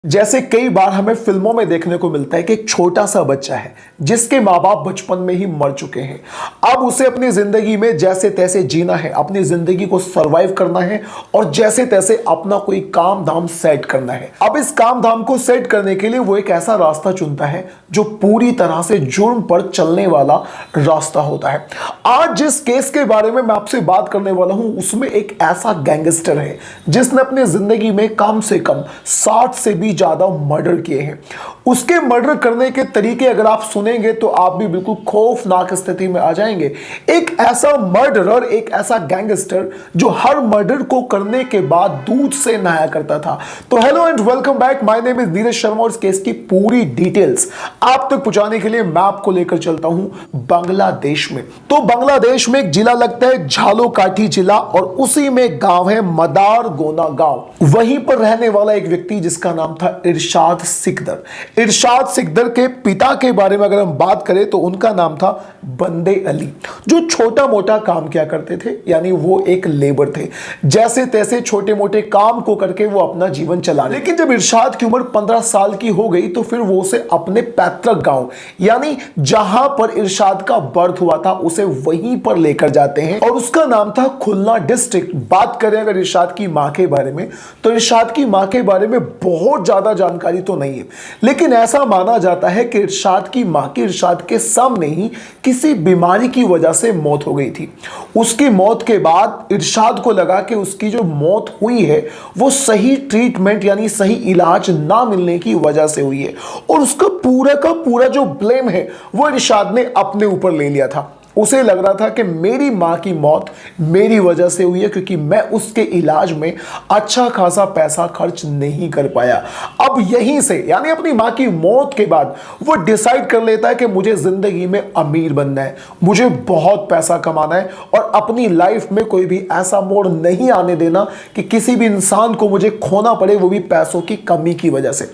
जैसे कई बार हमें फिल्मों में देखने को मिलता है कि एक छोटा सा बच्चा है जिसके माँ बाप बचपन में ही मर चुके हैं। अब उसे अपनी जिंदगी में जैसे तैसे जीना है, अपनी जिंदगी को सरवाइव करना है और जैसे तैसे अपना कोई काम धाम सेट करना है। अब इस काम धाम को सेट करने के लिए वो एक ऐसा रास्ता चुनता है जो पूरी तरह से जुर्म पर चलने वाला रास्ता होता है। आज जिस केस के बारे में मैं आपसे बात करने वाला हूं उसमें एक ऐसा गैंगस्टर है जिसने अपनी जिंदगी में कम से कम 60 से भी ज्यादा मर्डर किए हैं। उसके मर्डर करने के तरीके अगर आप सुनेंगे तो आप भी बिल्कुल खौफनाक स्थिति में आ जाएंगे। एक ऐसा मर्डरर, एक ऐसा गैंगस्टर जो हर मर्डर को करने के बाद दूध से नहाया करता था। तो hello and welcome back, my name is Neeraj Sharma और इस केस की पूरी डिटेल्स आप तक पहुंचाने के लिए मैं आपको लेकर चलता हूं बांग्लादेश में। तो बांग्लादेश में एक जिला लगता है झालोकाठी जिला और उसी में गांव है मदारगोना गांव। वहीं पर रहने वाला एक व्यक्ति जिसका नाम था इरशाद सिकदर। इरशाद सिकदर के पिता के बारे में अगर हम बात करें तो उनका नाम था बंदे अली, जो छोटा मोटा काम किया करते थे, यानी वो एक लेबर थे। जैसे तैसे छोटे मोटे काम को करके वो अपना जीवन चला। लेकिन जब इरशाद की उम्र 15 साल की हो गई तो फिर वो उसे अपने पैतृक गांव यानी जहां पर इरशाद का बर्थ हुआ था उसे वहीं पर लेकर जाते हैं और उसका नाम था खुलना डिस्ट्रिक्ट। बात करें अगर इरशाद की मां के बारे में तो इरशाद की मां के बारे में बहुत ज्यादा जानकारी तो नहीं है, लेकिन ऐसा माना जाता है कि इरशाद की मां की इरशाद के सामने ही किसी बीमारी की वजह से मौत हो गई थी। उसकी मौत के बाद इरशाद को लगा कि उसकी जो मौत हुई है वो सही ट्रीटमेंट यानी सही इलाज ना मिलने की वजह से हुई है और उसका पूरा का पूरा जो ब्लेम है वो इरशाद ने अपने ऊपर ले लिया था। उसे लग रहा था कि मेरी मां की मौत मेरी वजह से हुई है क्योंकि मैं उसके इलाज में अच्छा खासा पैसा खर्च नहीं कर पाया। अब यहीं से यानी अपनी मां की मौत के बाद वो डिसाइड कर लेता है कि मुझे जिंदगी में अमीर बनना है, मुझे बहुत पैसा कमाना है और अपनी लाइफ में कोई भी ऐसा मोड़ नहीं आने देना कि किसी भी इंसान को मुझे खोना पड़े, वो भी पैसों की कमी की वजह से।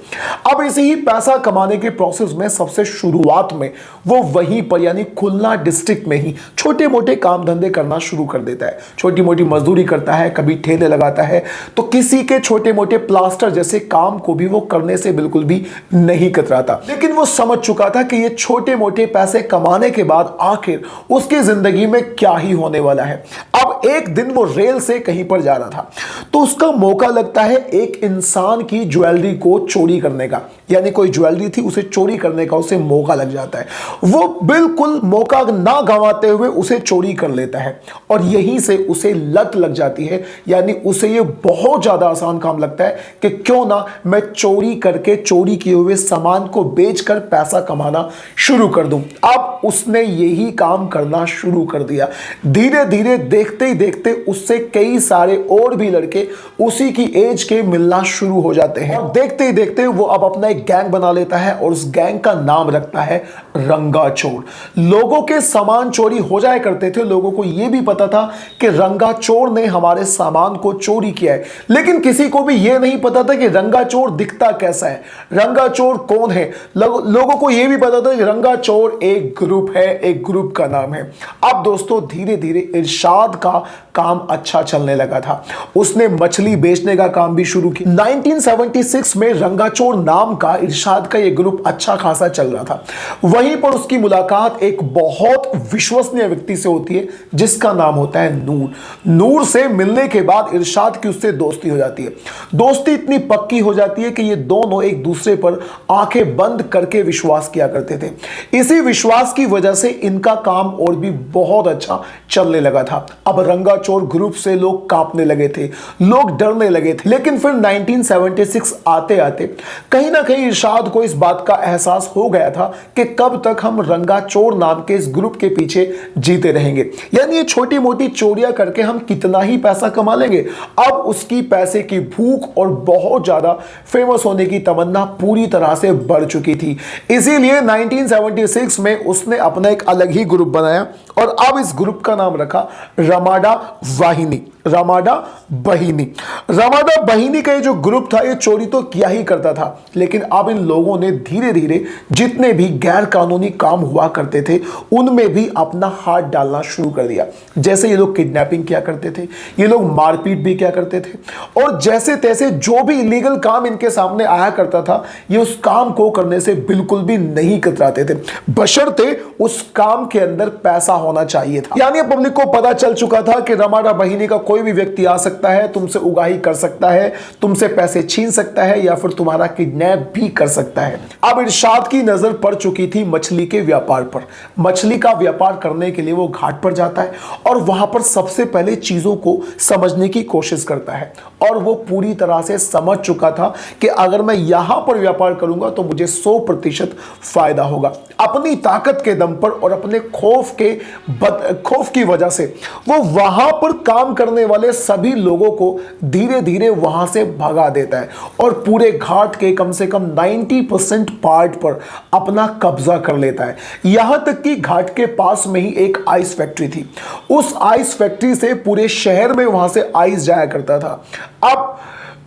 अब इसी ही पैसा कमाने के प्रोसेस में सबसे शुरुआत में वो वहीं पर यानी खुलना डिस्ट्रिक्ट में ही छोटे मोटे काम धंधे करना शुरू कर देता है। छोटी मोटी मजदूरी करता है, कभी ठेले लगाता है, तो किसी के छोटे मोटे प्लास्टर जैसे काम को भी वो करने से बिल्कुल भी नहीं कतराता। लेकिन वो समझ चुका था कि ये छोटे मोटे पैसे कमाने के बाद आखिर उसकी जिंदगी में क्या ही होने वाला है। अब एक दिन वो रेल से कहीं पर जा रहा था तो उसका मौका लगता है एक इंसान की ज्वेलरी को चोरी करने का, यानी कोई ज्वेलरी थी उसे चोरी करने का उसे मौका लग जाता है। वो बिल्कुल मौका ना गंवाते हुए उसे चोरी कर लेता है और यहीं से उसे लत लग जाती है, यानी उसे ये बहुत ज्यादा आसान काम लगता है कि क्यों ना मैं चोरी करके चोरी किए हुए सामान को बेचकर पैसा कमाना शुरू कर दूं। अब उसने यही काम करना शुरू कर दिया। धीरे धीरे देखते ही देखते उससे कई सारे और भी लड़के उसी की एज के मिलना शुरू हो जाते हैं और देखते ही देखते वो अब अपना एक गैंग बना लेता है और उस गैंग का नाम रखता है रंगा चोर। लोगों के सामान चोरी हो जाया करते थे, लोगों को यह भी पता था कि रंगा चोर ने हमारे सामान को चोरी किया है, लेकिन किसी को भी यह नहीं पता था कि रंगा चोर दिखता कैसा है, रंगा चोर कौन है। लोगों को यह भी पता था कि रंगा चोर एक ग्रुप है, एक ग्रुप का नाम है। अब दोस्तों धीरे धीरे इरशाद का काम अच्छा चलने लगा था। उसने मछली बेचने का काम भी शुरू किया। 1976 में रंगा चोर नाम का इरशाद का यह ग्रुप अच्छा खासा चल रहा था। वहीं पर उसकी मुलाकात एक बहुत विश्वसनीय व्यक्ति से होती है जिसका नाम होता है नूर। नूर से मिलने के बाद इरशाद की उससे दोस्ती हो जाती है। दोस्ती इतनी पक्की हो जाती है कि ये दोनों एक दूसरे पर आंखें बंद करके विश्वास किया करते थे। इसी विश्वास की वजह से इनका काम और भी बहुत अच्छा चलने लगा था। अब रंगा चोर ग्रुप से लोग कांपने लगे थे, लोग डरने लगे थे। लेकिन फिर 1976 आते आते कहीं ना कहीं इरशाद को इस बात का एहसास हो गया था कि कब तक हम रंगा चोर नाम के इस ग्रुप के पीछे जीते रहेंगे, यानी ये छोटी मोटी चोरियां करके हम कितना ही पैसा कमा लेंगे। अब उसकी पैसे की भूख और बहुत ज्यादा फेमस होने की तमन्ना पूरी तरह से बढ़ चुकी थी। इसीलिए 1976 में उसने अपना एक अलग ही ग्रुप बनाया और अब इस ग्रुप का नाम रखा रमाडा वाहिनी। रमाडा बहिनी। रमाडा बहिनी का ये जो ग्रुप था ये चोरी तो किया ही करता था, लेकिन अब इन लोगों ने धीरे धीरे जितने भी गैर कानूनी काम हुआ करते थे उनमें भी अपना हाथ डालना शुरू कर दिया। जैसे ये लोग किडनैपिंग किया करते थे, ये लोग मारपीट भी किया करते थे, और जैसे तैसे जो भी इलीगल काम इनके सामने आया करता था ये उस काम को करने से बिल्कुल भी नहीं कतराते थे, बशर्ते उस काम के अंदर पैसा होना चाहिए था। यानी पब्लिक को पता चल चुका था कि रमाडा बहिनी का कोई भी व्यक्ति आ सकता है, तुमसे उगाही कर सकता है, तुमसे पैसे छीन सकता है या फिर तुम्हारा किडनैप भी कर सकता है। अब इरशाद की नजर पड़ चुकी थी मछली के व्यापार पर। मछली का व्यापार करने के लिए वो घाट पर जाता है और वहां पर सबसे पहले चीजों को समझने की कोशिश करता है, और वो पूरी तरह से समझ चुका था कि अगर मैं यहां पर व्यापार करूंगा तो मुझे 100% फायदा होगा। अपनी ताकत के दम पर और अपने खौफ की वजह से वो वहां पर काम करने वाले सभी लोगों को धीरे धीरे वहां से भगा देता है और पूरे घाट के कम से कम 90% पार्ट पर अपना कब्जा कर लेता है। यहां तक कि घाट के पास में ही एक आइस फैक्ट्री थी, उस आइस फैक्ट्री से पूरे शहर में वहां से आइस जाया करता था। अब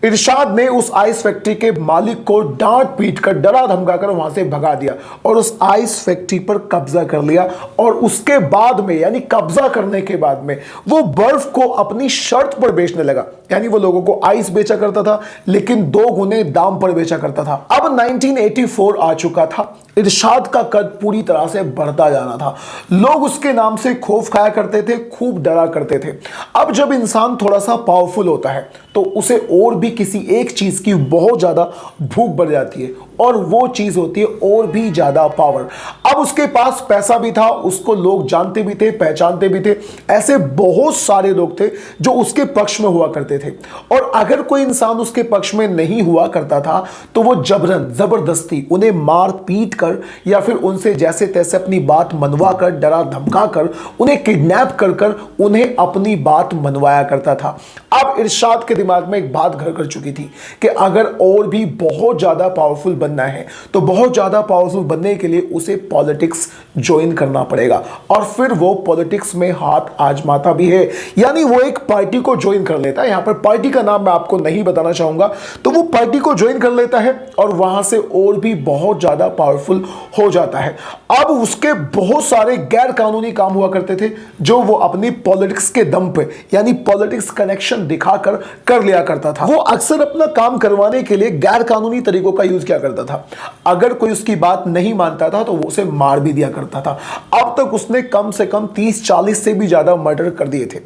इरशाद ने उस आइस फैक्ट्री के मालिक को डांट पीट कर डरा धमकाकर वहां से भगा दिया और उस आइस फैक्ट्री पर कब्जा कर लिया, और उसके बाद में यानी कब्जा करने के बाद में वो बर्फ को अपनी शर्त पर बेचने लगा। यानी वो लोगों को आइस बेचा करता था लेकिन 2 गुने दाम पर बेचा करता था। अब 1984 आ चुका था, इरशाद का कद पूरी तरह से बढ़ता जाना था, लोग उसके नाम से खौफ खाया करते थे, खूब डरा करते थे। अब जब इंसान थोड़ा सा पावरफुल होता है तो उसे और भी किसी एक चीज की बहुत ज्यादा भूख बढ़ जाती है, और वो चीज होती है और भी ज्यादा पावर। अब उसके पास पैसा भी था, उसको लोग जानते भी थे, पहचानते भी थे, ऐसे बहुत सारे लोग थे जो उसके पक्ष में हुआ करते थे, और अगर कोई इंसान उसके पक्ष में नहीं हुआ करता था तो वो जबरन जबरदस्ती उन्हें मार पीट कर या फिर उनसे जैसे तैसे अपनी बात मनवा कर, डरा धमका कर, उन्हें किडनैप कर कर उन्हें अपनी बात मनवाया करता था। अब इरशाद के दिमाग में एक बात घर कर चुकी थी कि अगर और भी बहुत ज्यादा पावरफुल बनना है तो बहुत ज्यादा पावरफुल बनने के लिए उसे पॉलिटिक्स ज्वाइन करना पड़ेगा, और फिर वो पॉलिटिक्स में हाथ आजमाता भी है। यानी वो एक पार्टी को ज्वाइन कर लेता है, यहां पर पार्टी का नाम मैं आपको नहीं बताना चाहूंगा, तो वो पार्टी को ज्वाइन कर लेता है और वहां से और भी बहुत ज्यादा पावरफुल हो जाता है। अब उसके बहुत सारे गैर कानूनी काम हुआ करते थे जो वो अपनी पॉलिटिक्स के दम पे यानी पॉलिटिक्स कनेक्शन दिखाकर कर लिया करता था। वो अक्सर अपना काम करवाने के लिए गैर कानूनी तरीकों का यूज किया करता था। अगर कोई उसकी बात नहीं मानता था तो वो उसे मार भी दिया करता था। अब तक उसने कम से कम 30-40 से भी ज्यादा मर्डर कर दिए थे।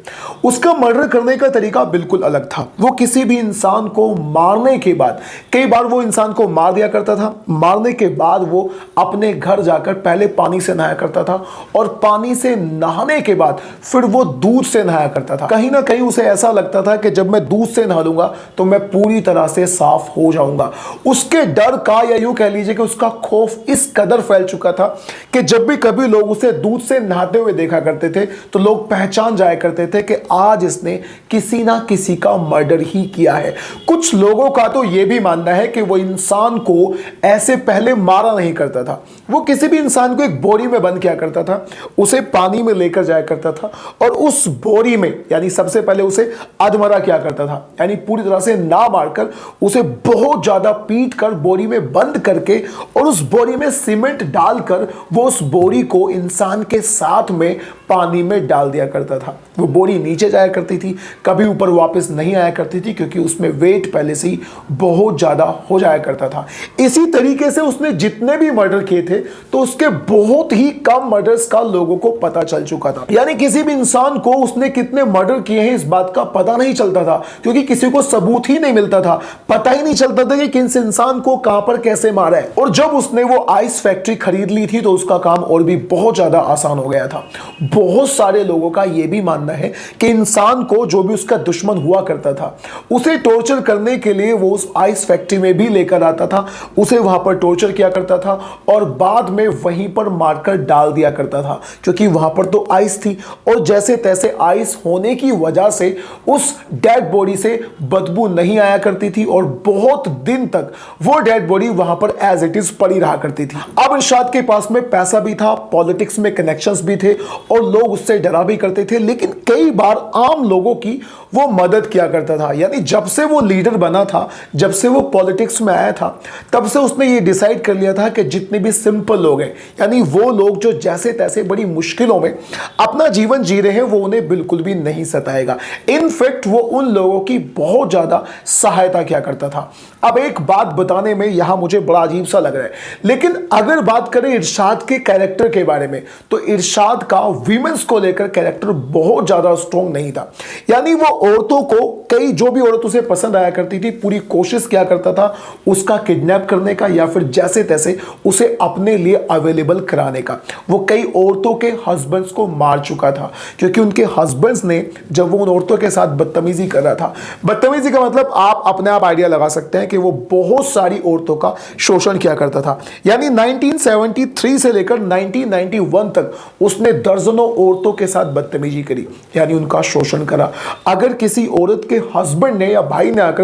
उसका मर्डर करने का तरीका बिल्कुल अलग था। वो किसी भी इंसान को मारने के बाद, कई बार वो इंसान को मार दिया करता था, मारने के बाद वो अपने घर जाकर पहले पानी से नहाया करता था, और पानी से नहाने के बाद फिर वो दूध से नहाया करता था। कहीं ना कहीं उसे ऐसा लगता था कि जब मैं दूध से नहा लूंगा तो मैं पूरी तरह से साफ हो जाऊंगा। उसके डर का या यूं कह लीजिए कि उसका खौफ इस कदर फैल चुका था कि जब भी कभी लोग उसे दूध से नहाते हुए देखा करते थे तो लोग पहचान जाया करते थे कि आज इसने किसी ना किसी का मर्डर ही किया है। कुछ लोगों का तो यह भी मानना है कि वो इंसान को ऐसे पहले मारा नहीं करता था, वो किसी भी इंसान को एक बोरी में बंद किया करता था, उसे पानी में लेकर जाया करता था और उस बोरी में यानी सबसे पहले उसे अधमरा किया करता था, यानी पूरी तरह से ना मारकर उसे बहुत ज्यादा पीट कर बोरी में बंद करके और उस बोरी में सीमेंट डालकर वो उस बोरी को इंसान के साथ में पानी में डाल दिया करता था। वो बोरी नीचे जाया करती थी, कभी ऊपर वापस नहीं आया करती थी क्योंकि उसमें वेट पहले से ही बहुत ज्यादा हो जाया करता था। इसी तरीके से उसने जितने भी मर्डर किए थे तो उसके बहुत ही कम मर्डर्स का लोगों को पता चल चुका था। यानी किसी भी इंसान को उसने कितने मर्डर किए हैं इस बात का पता नहीं चलता था क्योंकि किसी को सबूत ही नहीं मिलता था, पता ही नहीं चलता था कि किस इंसान को कहां पर कैसे मारा है। और जब उसने वो आइस फैक्ट्री खरीद ली थी तो उसका काम और भी बहुत ज्यादा आसान हो गया था। बहुत सारे लोगों का यह भी मानना है कि इंसान को जो भी उसका दुश्मन हुआ करता था उसे टॉर्चर करने के लिए वो उस आइस फैक्ट्री में भी लेकर आता था, उसे वहां पर टॉर्चर किया करता था और बाद में वहीं पर मारकर डाल दिया करता था क्योंकि वहां पर तो आइस थी और जैसे तैसे आइस होने की वजह से उस डेड बॉडी से बदबू नहीं आया करती थी और बहुत दिन तक वो डेड बॉडी वहां पर एज इट इज पड़ी रहा करती थी। अब इरशाद के पास में पैसा भी था, पॉलिटिक्स में कनेक्शंस भी थे और लोग उससे डरा भी करते थे, लेकिन कई बार आम लोगों की वो मदद किया करता था। यानी जब से वो लीडर बना था, जब से वो पॉलिटिक्स में आया था, तब से उसने ये डिसाइड कर लिया था कि जितने भी सिंपल लोग हैं, यानी वो लोग जो जैसे तैसे बड़ी मुश्किलों में अपना जीवन जी रहे हैं, वो उन्हें बिल्कुल भी नहीं सताएगा। इनफैक्ट वो उन लोगों की बहुत ज्यादा सहायता किया करता था। अब एक बात बताने में यहां मुझे बड़ा अजीब सा लग रहा है, लेकिन अगर बात करें इरशाद के कैरेक्टर के बारे में, तो इरशाद का वीमेंस को लेकर कैरेक्टर बहुत ज्यादा स्ट्रॉन्ग नहीं था। यानी वो औरतों को, कई जो भी औरत उसे पसंद आया करती थी, पूरी कोशिश किया करता था उसका किडनैप करने का या फिर जैसे तैसे उसे अपने लिए अवेलेबल कराने का। वो कई औरतों के हस्बैंड्स को मार चुका था, क्योंकि उनके हस्बैंड्स ने, जब वो उन औरतों के साथ बदतमीजी कर रहा था, बदतमीजी का मतलब आप अपने आप आइडिया लगा सकते हैं कि वो बहुत सारी औरतों का शोषण किया करता था। यानी 1973 से लेकर 1991 तक उसने दर्जनों औरतों के साथ बदतमीजी करी, यानी उनका शोषण करा। अगर किसी औरत के हस्बैंड ने या भाई ने आकर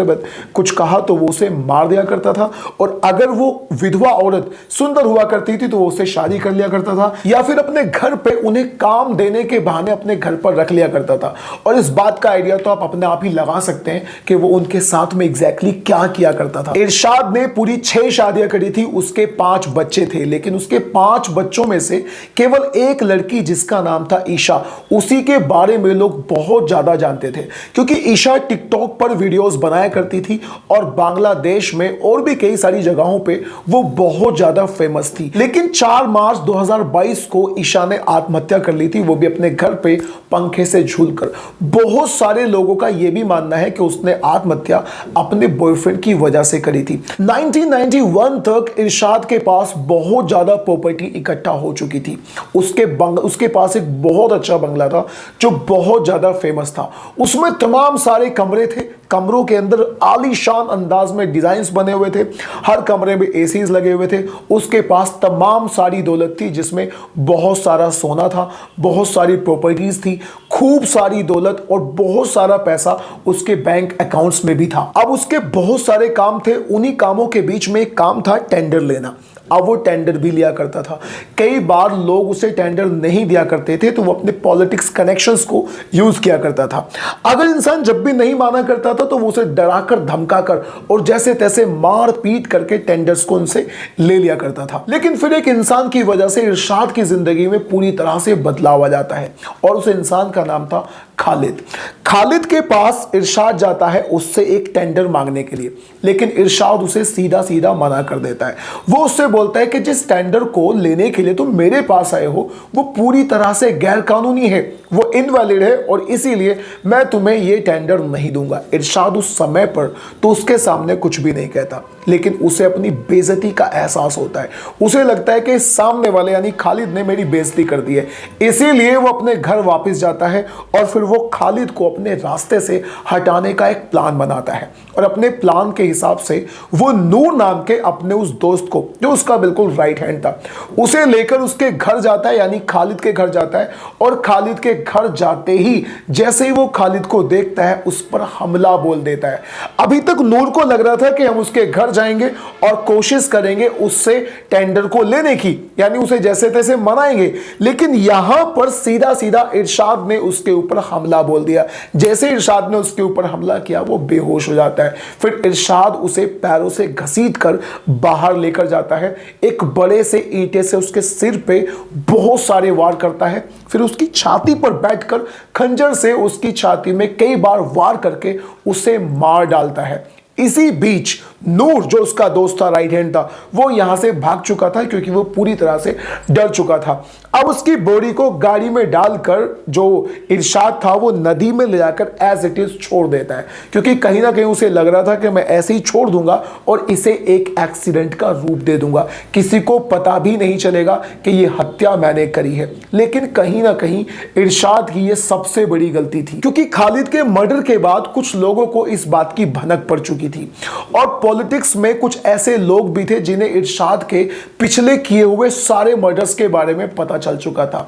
कुछ कहा तो वो उसे मार दिया करता था, और अगर वो विधवा औरत सुंदर हुआ करती थी तो वो उससे शादी कर लिया करता था, या फिर अपने घर पे उन्हें काम देने के बहाने अपने घर पर रख लिया करता था। और इस बात का आइडिया तो आप अपने आप ही लगा सकते हैं कि वो उनके साथ में एग्जैक्टली क्या किया करता था। इरशाद ने पूरी 6 शादियां करी थी, उसके 5 बच्चे थे, लेकिन उसके 5 बच्चों में से केवल एक लड़की जिसका नाम था ईशा, उसी के बारे में लोग बहुत ज्यादा जानते थे, क्योंकि ईशा टिकटॉक पर वीडियोस बनाया करती थी और बांग्लादेश में और भी कई सारी जगहों पे वो बहुत ज्यादा फेमस थी। लेकिन 4 मार्च 2022 को ईशा ने आत्महत्या कर ली थी, वो भी अपने घर पे पंखे से झूलकर। बहुत सारे लोगों का यह भी मानना है कि उसने आत्महत्या अपने बॉयफ्रेंड की वजह से करी थी। 1991 तक इरशाद के पास बहुत ज्यादा प्रॉपर्टी इकट्ठा हो चुकी थी। उसके पास एक बहुत अच्छा बंगला था जो बहुत ज्यादा फेमस था। उसमें तमाम सारे कमरे थे, कमरों के अंदर आलीशान अंदाज में डिजाइन्स बने हुए थे, हर कमरे में एसीज लगे हुए थे। उसके पास तमाम सारी दौलत थी, जिसमें बहुत सारा सोना था, बहुत सारी प्रॉपर्टीज थी, खूब सारी दौलत और बहुत सारा पैसा उसके बैंक अकाउंट्स में भी था। अब उसके बहुत सारे काम थे, उन्हीं कामों के बीच में एक काम था टेंडर लेना। अब वो टेंडर भी लिया करता था। कई बार लोग उसे टेंडर नहीं दिया करते थे तो वो अपने पॉलिटिक्स कनेक्शंस को यूज किया करता था। अगर इंसान जब भी नहीं माना करता था तो वो उसे डराकर, धमकाकर और जैसे तैसे मार पीट करके टेंडर्स को उनसे ले लिया करता था। लेकिन फिर एक इंसान की वजह से इरशाद की जिंदगी में पूरी तरह से बदलाव आ जाता है और उस इंसान का नाम था खालिद। खालिद के पास इरशाद जाता है उससे एक टेंडर मांगने के लिए, लेकिन इरशाद उसे सीधा सीधा मना कर देता है। वो उससे बोलता है कि जिस टेंडर को लेने के लिए तुम मेरे पास आए हो वो पूरी तरह से गैर कानूनी है, वो इनवैलिड है और इसीलिए मैं तुम्हें ये टेंडर नहीं दूंगा। इरशाद उस समय पर तो उसके सामने कुछ भी नहीं कहता, लेकिन उसे अपनी बेइज्जती का एहसास होता है। उसे लगता है कि सामने वाले यानी खालिद ने मेरी बेइज्जती कर दी है, इसीलिए वो अपने घर वापस जाता है और फिर वो खालिद को अपने रास्ते से हटाने का एक प्लान बनाता है। और अपने प्लान के हिसाब से वो नूर नाम के अपने उस दोस्त को, जो उसका बिल्कुल राइट हैंड था, उसे लेकर उसके घर जाता है, यानी खालिद के घर जाता है। और खालिद के घर जाते ही जैसे ही वो खालिद को देखता है उस पर हमला बोल देता है। अभी तक नूर को लग रहा था कि हम उसके घर जाएंगे और कोशिश करेंगे उससे टेंडर को लेने की, यानी उसे जैसे तैसे मनाएंगे, लेकिन यहां पर सीधा सीधा इरशाद ने उसके ऊपर हमला बोल दिया। जैसे इरशाद ने उसके ऊपर हमला किया वो बेहोश हो जाता है। फिर इरशाद उसे पैरों से घसीट कर बाहर लेकर जाता है, एक बड़े से ईंटे से उसके सिर पे बहुत सारे वार करता है, फिर उसकी छाती पर बैठकर खंजर से उसकी छाती में कई बार वार करके उसे मार डालता है। इसी बीच नूर, जो उसका दोस्त था, राइट हैंड था, वो यहां से भाग चुका था क्योंकि वो पूरी तरह से डर चुका था। अब उसकी बॉडी को गाड़ी में डालकर जो इरशाद था वो नदी में ले जाकर एज इट इज छोड़ देता है, क्योंकि कहीं ना कहीं उसे लग रहा था कि मैं ऐसे ही छोड़ दूंगा और इसे एक एक्सीडेंट का रूप दे दूंगा, किसी को पता भी नहीं चलेगा कि ये हत्या मैंने करी है। लेकिन कहीं ना कहीं इरशाद की ये सबसे बड़ी गलती थी, क्योंकि खालिद के मर्डर के बाद कुछ लोगों को इस बात की भनक पड़ चुकी थी और पॉलिटिक्स में कुछ ऐसे लोग भी थे जिन्हें इरशाद के पिछले किए हुए सारे मर्डर्स के बारे में पता चल चुका था।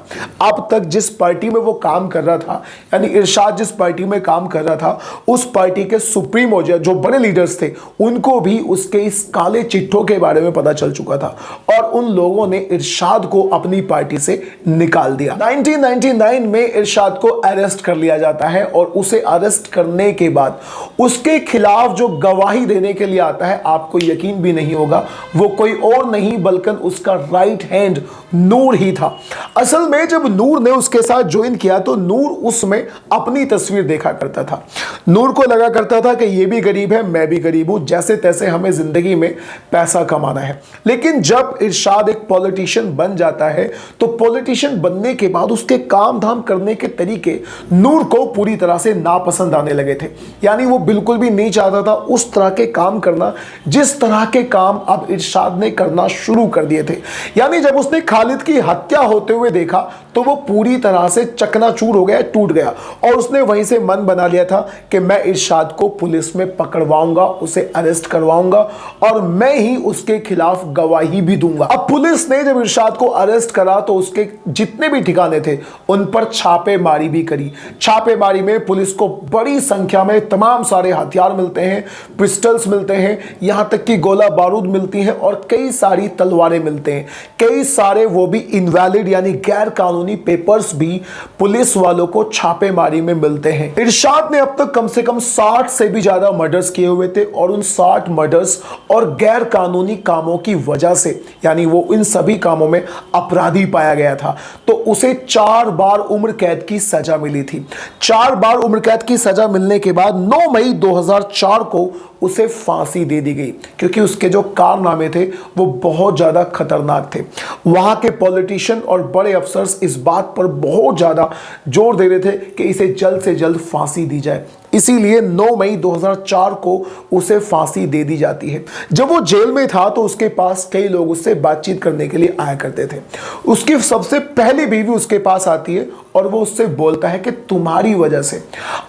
अब तक जिस पार्टी में वो काम कर रहा था, यानी इरशाद जिस पार्टी में काम कर रहा था, उस पार्टी के सुप्रीमो जो बड़े लीडर्स थे, उनको भी उसके इस काले चिट्ठों के बारे में पता चल चुका था और उन लोगों ने इरशाद को अपनी पार्टी से निकाल दिया। 1999 में इरशाद को अरेस्ट कर लिया जाता है और उसे अरेस्ट करने के बाद उसके खिलाफ जो गवाही देने के लिए आता है, आपको यकीन भी नहीं होगा, वो कोई और नहीं बल्कि उसका राइट हैंड नूर ही था। असल में जब नूर ने उसके साथ ज्वाइन किया तो नूर उसमें अपनी तस्वीर देखा करता था। नूर को लगा करता था कि ये भी गरीब है, मैं भी गरीब हूं, जैसे तैसे हमें जिंदगी में पैसा कमाना है। लेकिन जब इरशाद एक पॉलिटिशियन बन जाता है तो पॉलिटिशियन बनने के बाद उसके काम धाम करने के तरीके नूर को पूरी तरह से नापसंद आने लगे थे। यानी वो बिल्कुल भी नहीं चाहता था उस तरह के काम करना जिस तरह के काम अब इरशाद ने करना शुरू कर दिए थे। यानी जब उसने खालिद की हत्या होते हुए देखा तो वो पूरी तरह से चकनाचूर हो गया, टूट गया और उसने वहीं से मन बना लिया था कि मैं इरशाद को पुलिस में पकड़वाऊंगा, उसे अरेस्ट करवाऊंगा और मैं ही उसके खिलाफ गवाही भी दूंगा। अब पुलिस ने जब इरशाद को अरेस्ट करा तो उसके जितने भी ठिकाने थे उन पर छापेमारी भी करी। छापेमारी में पुलिस को बड़ी संख्या में तमाम सारे हथियार मिलते हैं, पिस्टल्स मिलते हैं, यहां तक कि गोला बारूद मिलती है और कई सारी तलवारें मिलते हैं। कई सारे वो भी इनवैलिड यानी गैर कानूनी पेपर्स भी पुलिस वालों को छापेमारी में मिलते हैं। इरशाद ने अब तक कम से कम 60 से भी ज्यादा मर्डर्स किए हुए थे और उन 60 मर्डर्स और गैर कानूनी कामों की वजह से, यानी वो इन सभी कामों में अपराधी पाया गया था, तो उसे 4 बार उम्र कैद की सजा मिली थी। 4 बार उम्र कैद की सजा मिलने के बाद 9 मई 2004 को उसे फांसी दे दी गई, क्योंकि उसके जो कारनामे थे वो बहुत ज्यादा खतरनाक थे। वहां के पॉलिटिशियन और बड़े अफसर्स इस बात पर बहुत ज्यादा जोर दे रहे थे कि इसे जल्द से जल्द फांसी दी जाए, इसीलिए 9 मई 2004 को उसे फांसी दे दी जाती है। जब वो जेल में था तो उसके पास कई लोग उससे बातचीत करने के लिए आया करते थे। उसकी सबसे पहली बीवी उसके पास आती है और वो उससे बोलता है कि तुम्हारी वजह से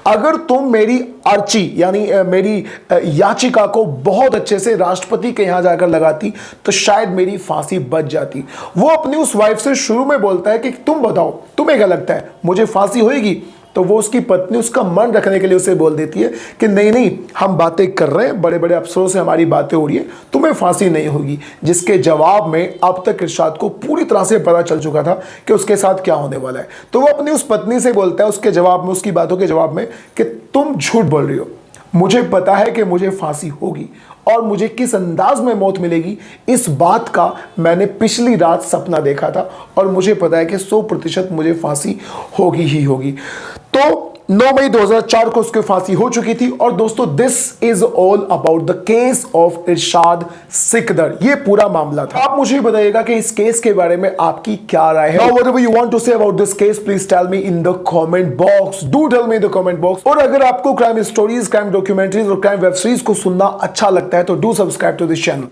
अगर तुम मेरी अर्जी यानी मेरी याचिका को बहुत अच्छे से राष्ट्रपति के यहां जाकर लगाती तो शायद मेरी फांसी बच जाती। वो अपनी उस वाइफ से शुरू में बोलता है कि तुम बताओ, तुम्हें क्या लगता है मुझे फांसी होएगी? तो वो उसकी पत्नी उसका मन रखने के लिए उसे बोल देती है कि नहीं नहीं, हम बातें कर रहे हैं, बड़े बड़े अफसरों से हमारी बातें हो रही है, तुम्हें फांसी नहीं होगी। जिसके जवाब में अब तक इरशाद को पूरी तरह से पता चल चुका था कि उसके साथ क्या होने वाला है। तो वो अपनी उस पत्नी से बोलता है उसके जवाब में, उसकी बातों के जवाब में, कि तुम झूठ बोल रही हो, मुझे पता है कि मुझे फांसी होगी और मुझे किस अंदाज में मौत मिलेगी इस बात का मैंने पिछली रात सपना देखा था और मुझे पता है कि 100% मुझे फांसी होगी ही होगी। तो 9 मई 2004 को उसकी फांसी हो चुकी थी। और दोस्तों, this is all about the case of Irshad Sikdar. ये पूरा मामला था। आप मुझे बताइएगा कि इस केस के बारे में आपकी क्या राय है। Whatever you want to say about this case, please tell me in the comment box. Do tell me in the comment box. और अगर आपको क्राइम स्टोरीज, क्राइम डॉक्यूमेंट्रीज और क्राइम वेब सीरीज को सुनना अच्छा लगता है तो do subscribe to this channel.